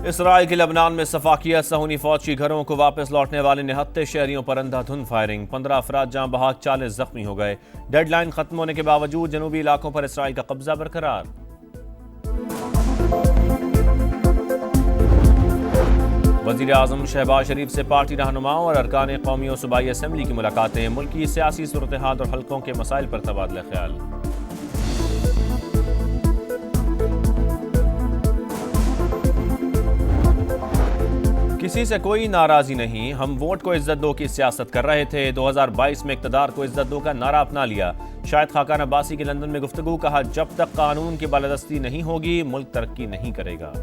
Israel के लबनान में सफाकियत सहूनी फौज की घरों को वापस लौटने वाले 79 शहरियों पर अंधाधुंध फायरिंग, 15 अफराद जाँ बहक, 40 जख्मी हो गए। डेडलाइन खत्म होने के बावजूद जनूबी इलाकों पर इसराइल का कब्जा बरकरार। वजीर आजम शहबाज शरीफ से पार्टी रहनुमाओं और अरकान कौमी और सूबाई असम्बली की मुलाकातें, मुल्क की सियासी सूरत हाल और हल्कों के मसाइल पर तबादला ख्याल। किसी से कोई नाराजी नहीं, हम वोट को इज्जत दो की सियासत कर रहे थे। 2022 में इक़्तिदार को इज्जत दो का नारा अपना लिया। शाहिद खाकान अब्बासी की लंदन में गुफ्तगू, कहा जब तक कानून की बालादस्ती नहीं होगी मुल्क तरक्की नहीं करेगा।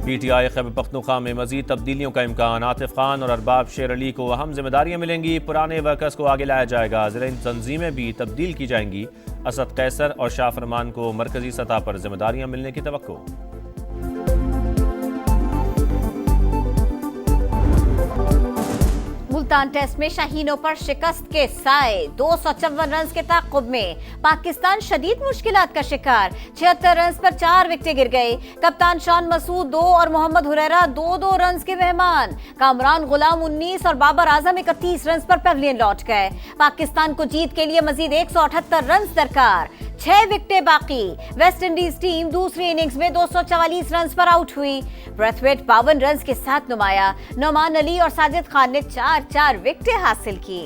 पीटीआई खैबर पख्तूनख्वा में मजीद तब्दीलियों का इम्कान, आतिफ खान और अरबाब शेर अली को अहम जिम्मेदारियां मिलेंगी। पुराने वर्कर्स को आगे लाया जाएगा, ज़िला तंजीमें भी तब्दील की जाएंगी। असद कैसर और शाह फरमान को मरकजी सतह पर जिम्मेदारियां मिलने की तवक्को। मुल्तान टेस्ट में शाहीनों पर शिकस्त के साए, 254 रन के ताक़ुब में पाकिस्तान शदीद मुश्किलात का शिकार। 76 रन पर 4 विकेटें गिर गई। कप्तान शान मसूद 2 और मोहम्मद हुरैरा 2-2 रन के मेहमान। कामरान गुलाम 19 और बाबर आजम 31 रन पर पवेलियन लौट गए। पाकिस्तान को जीत के लिए मजीद 178 रन दरकार, 6 विकेटें बाकी। वेस्ट इंडीज टीम दूसरी इनिंग्स में 244 रन पर आउट हुई। ब्रेथवेट 52 रन के साथ नुमाया। नोमान अली और साजिद खान ने 4-4 विकेटें हासिल की।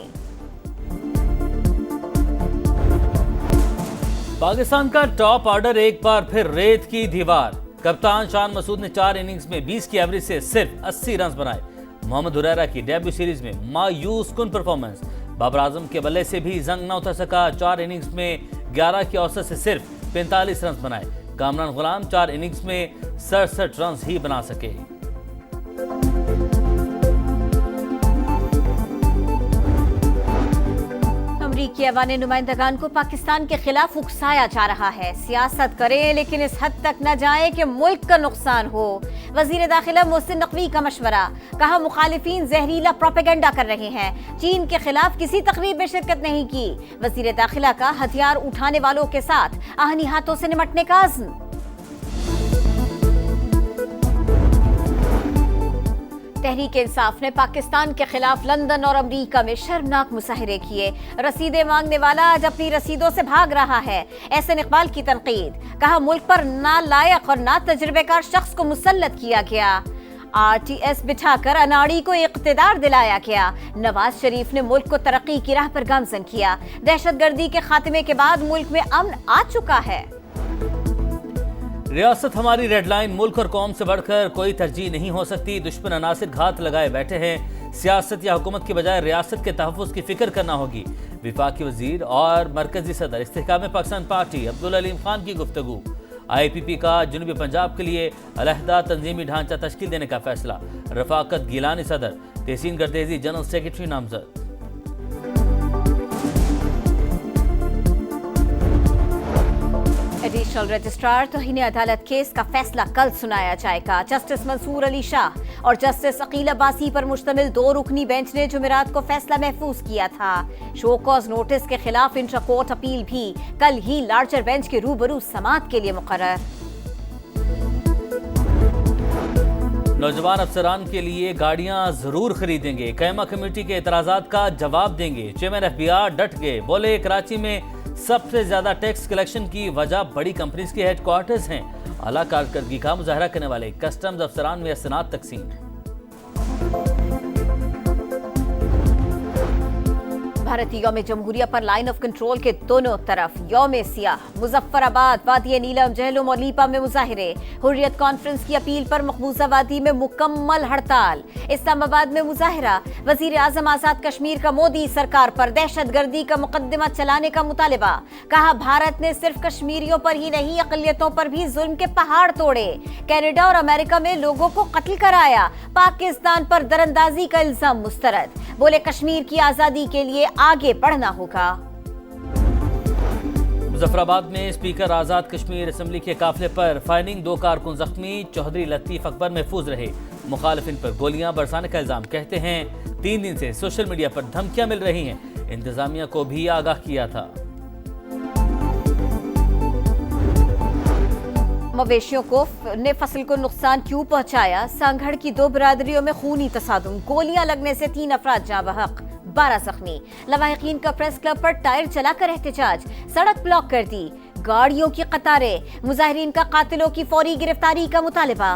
पाकिस्तान का टॉप ऑर्डर एक बार फिर रेत की दीवार। कप्तान शान मसूद ने 4 इनिंग्स में 20 की एवरेज से सिर्फ 80 रन बनाए। मोहम्मद हुरैरा की डेब्यू सीरीज में मायूस कुन परफॉर्मेंस। बाबर आजम के बल्ले से भी जंग न उतर सका। 4 इनिंग्स में 11 की औसत से सिर्फ 45 रन बनाए। कामरान गुलाम 4 इनिंग्स में 67 रन ही बना सके। अमरीकी अवाने नुमाइंदगान को पाकिस्तान के खिलाफ उकसाया जा रहा है। सियासत करें लेकिन इस हद तक न जाए कि मुल्क का नुकसान हो। वजीर दाखिला मोहसिन नकवी का मशवरा, कहा मुखालिफिन जहरीला प्रोपेगेंडा कर रहे हैं। चीन के खिलाफ किसी तकरीब में शिरकत नहीं की। वजीर दाखिला का हथियार उठाने वालों के साथ आहनी हाथों से निपटने का अज़्म। तहरीक इंसाफ ने पाकिस्तान के खिलाफ लंदन और अमरीका में शर्मनाक मुजाहरे किए। रसीदें मांगने वाला आज अपनी रसीदों से भाग रहा है। एहसन इकबाल की तनकीद, कहा मुल्क पर नालायक और ना तजुर्बेकार शख्स को मुसल्लत किया गया। RTS बिठाकर अनाड़ी को इक़्तिदार दिलाया गया। नवाज शरीफ ने मुल्क को तरक्की की राह पर गामजन किया। दहशतगर्दी के खात्मे के बाद मुल्क में अमन आ चुका है। रियासत हमारी रेड लाइन, मुल्क और कौम से बढ़कर कोई तरजीह नहीं हो सकती। दुश्मन अनासिर घात लगाए बैठे हैं। सियासत या हुकूमत के बजाय रियासत के तहफ़्फ़ुज़ की फिक्र करना होगी। वफाकी वजीर और मरकजी सदर इस्तेहकाम पाकिस्तान पार्टी अब्दुल अलीम खान की गुफ्तगू। IPP का जनूबी पंजाब के लिए अलहदा तंजीमी ढांचा तश्कील देने का फैसला। रफाकत गिलानी सदर, तहसीन गर्देजी जनरल सेक्रेटरी नामजद। एडिशनल रजिस्ट्रार तौहीन अदालत केस का फैसला कल सुनाया जाएगा। जस्टिस मंसूर अली शाह और जस्टिस अकील अब्बासी पर मुश्तमिल 2 रुकनी बेंच ने जुमेरात को फैसला महफूज किया था। शो कॉज नोटिस के खिलाफ इंट्रा कोर्ट अपील भी कल ही लार्जर बेंच के रूबरू समाअत के लिए मुकर्रर। नौजवान अफसरान के लिए गाड़ियां जरूर खरीदेंगे। कैमा कमेटी के एतराजात का जवाब देंगे। चेयरमैन FBR डट गए, बोले कराची में सबसे ज्यादा टैक्स कलेक्शन की वजह बड़ी कंपनीज के हेडक्वार्टर्स हैं। आला कारकर्दगी का मुजाहरा करने वाले कस्टम्स अफसरान में असनाद तकसीम। भारतीय यौम जमहूरिया पर लाइन ऑफ कंट्रोल के दोनों तरफ यौम सियाह। मुजफ्फराबाद, वादी नीलम, जहलुम और लीपा में मुजाहिरे। हुर्रियत कॉन्फ्रेंस की अपील पर मकबूजा वादी में मुकम्मल हड़ताल। इस्लामाबाद में मुजाहिरा। वजीर आजम आजाद कश्मीर का मोदी सरकार पर दहशतगर्दी का मुकदमा चलाने का मुतालिबा। कहा भारत ने सिर्फ कश्मीरियों पर ही नहीं अक़लियतों पर भी जुल्म के पहाड़ तोड़े। कनाडा और अमेरिका में लोगों को कत्ल कराया। पाकिस्तान पर दरअंदाजी का इल्जाम मुस्तरद। बोले कश्मीर की आजादी के लिए आगे बढ़ना होगा। मुजफ्फराबाद में स्पीकर आजाद कश्मीर असेंबली के काफिले पर फायरिंग, 2 कारकुन जख्मी। चौधरी लतीफ अकबर महफूज रहे। मुखालिफिन पर गोलियां बरसाने का इल्जाम। कहते हैं 3 दिन से सोशल मीडिया पर धमकियां मिल रही हैं। इंतजामिया को भी आगाह किया था। मवेशियों को ने फसल को नुकसान क्यों पहुंचाया? सांगढ़ की 2 बिरादरियों में खूनी तसादुम, गोलियां लगने से 3 अफराद जाँ बहक, 12 जख्मी। लवाहिकीन का प्रेस क्लब पर टायर चलाकर एहतजाज, सड़क ब्लॉक कर दी, गाड़ियों की कतारें, मुजाहिरीन का कातिलों की फौरी गिरफ्तारी का मुतालिबा।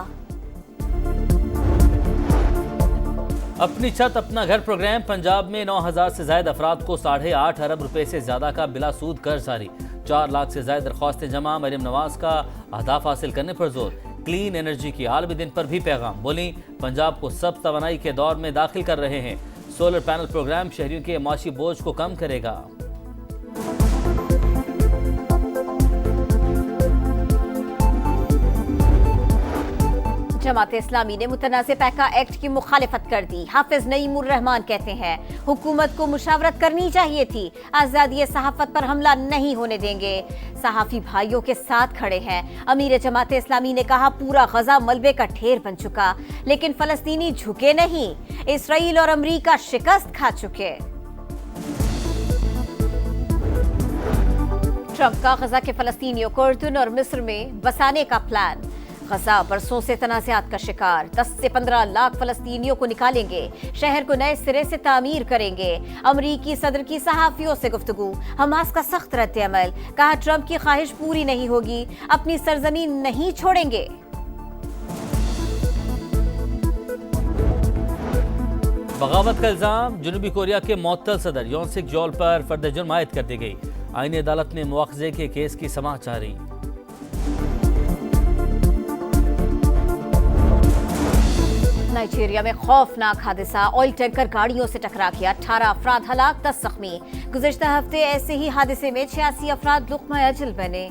अपनी छत अपना घर प्रोग्राम, पंजाब में 9,000 से ज्यादा अफराद को 8.5 अरब रुपए से ज्यादा का बिला सूद कर्ज जारी, 4 लाख से ज्यादा दरख्वास्तें जमा, मरियम नवाज का अहदाफ हासिल करने पर जोर। क्लीन एनर्जी की आलमी दिन पर भी पैगाम, बोली पंजाब को सब्ज तवानाई के दौर में दाखिल कर रहे हैं, सोलर पैनल प्रोग्राम शहरियों के माशी बोझ को कम करेगा। जमात इस्लामी ने मुतनाज़ पैका एक्ट की मुखालिफत कर दी। हाफिज नईमुर रहमान कहते हैं हुकूमत को मुशावरत करनी चाहिए थी, आज़ादी सहाफत पर हमला नहीं होने देंगे। सहाफ़ी भाइयों के साथ खड़े हैं। अमीर जमात इस्लामी ने कहा पूरा गजा मलबे का ढेर बन चुका, लेकिन फलस्तीनी झुके नहीं, इसराइल और अमरीका शिकस्त खा चुके। ट्रंप का गजा के फलस्तीनियों को उर्दून और मिस्र में बसाने का प्लान। गजा बरसों से तनाज़ात का शिकार, 10 से 15 लाख फलस्तीनियों को निकालेंगे, शहर को नए सिरे से तामीर करेंगे। अमरीकी सदर की सहाफियों से गुफ्तगू, हमास का सख्त रद्द-ए-अमल, कहा ट्रंप की ख्वाहिश पूरी नहीं होगी, अपनी सरजमीन नहीं छोड़ेंगे। बगावत का इल्जाम, जनूबी कोरिया के मुअत्तल सदर यौन सिख जॉल पर फर्द जुर्म आयद कर दी गई। आईनी अदालत में मुआखजे के केस की समाअत जारी। नाइजीरिया में खौफनाक हादसा, ऑयल टैंकर गाड़ियों से टकरा गया, 18 अफराद हलाक, 10 जख्मी। गुज़िश्ता हफ्ते ऐसे ही हादसे में 86 अफराद लुक़मा अजल बने।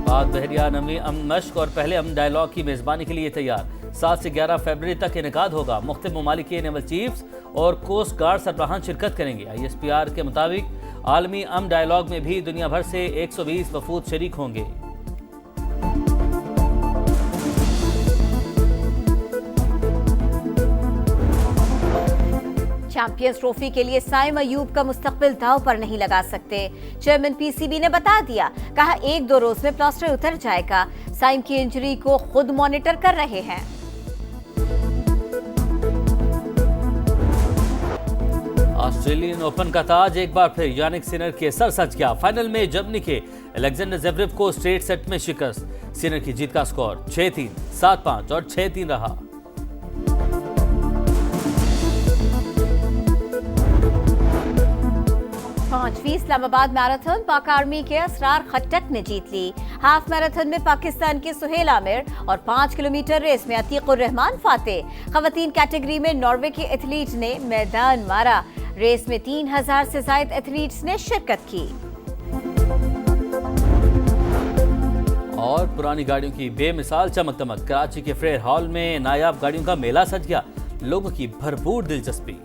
बाद बहरिया नवी अमन मश्क और पहले अमन डायलॉग की मेजबानी के लिए तैयार। 7 से 11 फरवरी तक इनेकाद होगा। मुख्तलिफ ममालिक के नेवल चीफ्स और कोस्ट गार्ड सरबराहान शिरकत करेंगे। ISPR के मुताबिक आलमी अमन डायलॉग में भी दुनिया भर से 120 वफूद शरीक होंगे। चैंपियंस ट्रॉफी के लिए साइम अयूब का मुस्तकबिल दाव पर नहीं लगा सकते। चेयरमैन PCB ने बता दिया, कहा 1-2 रोज में प्लास्टर उतर जाएगा। साइम की इंजरी को खुद मॉनिटर कर रहे हैं। ऑस्ट्रेलियन ओपन का ताज एक बार फिर यानिक सिनर के सर सज गया। फाइनल में जर्मनी के अलेक्जेंडर ज़वेरेव को स्ट्रेट सेट में शिकस्त। सिनर की जीत का स्कोर 6-3, 7-5 और 6-3 रहा। पांचवीं इस्लामाबाद मैराथन पाक आर्मी के असरार खट्टक ने जीत ली। हाफ मैराथन में पाकिस्तान के सुहेल आमिर और 5 किलोमीटर रेस में अतीकुर रहमान फातेह। खवातीन कैटेगरी में नॉर्वे के एथलीट ने मैदान मारा। रेस में 3000 से ज्यादा एथलीट्स ने शिरकत की। और पुरानी गाड़ियों की बेमिसाल चमक दमक, कराची के फेयर हॉल में नायाब गाड़ियों का मेला सज गया। लोगों की भरपूर दिलचस्पी।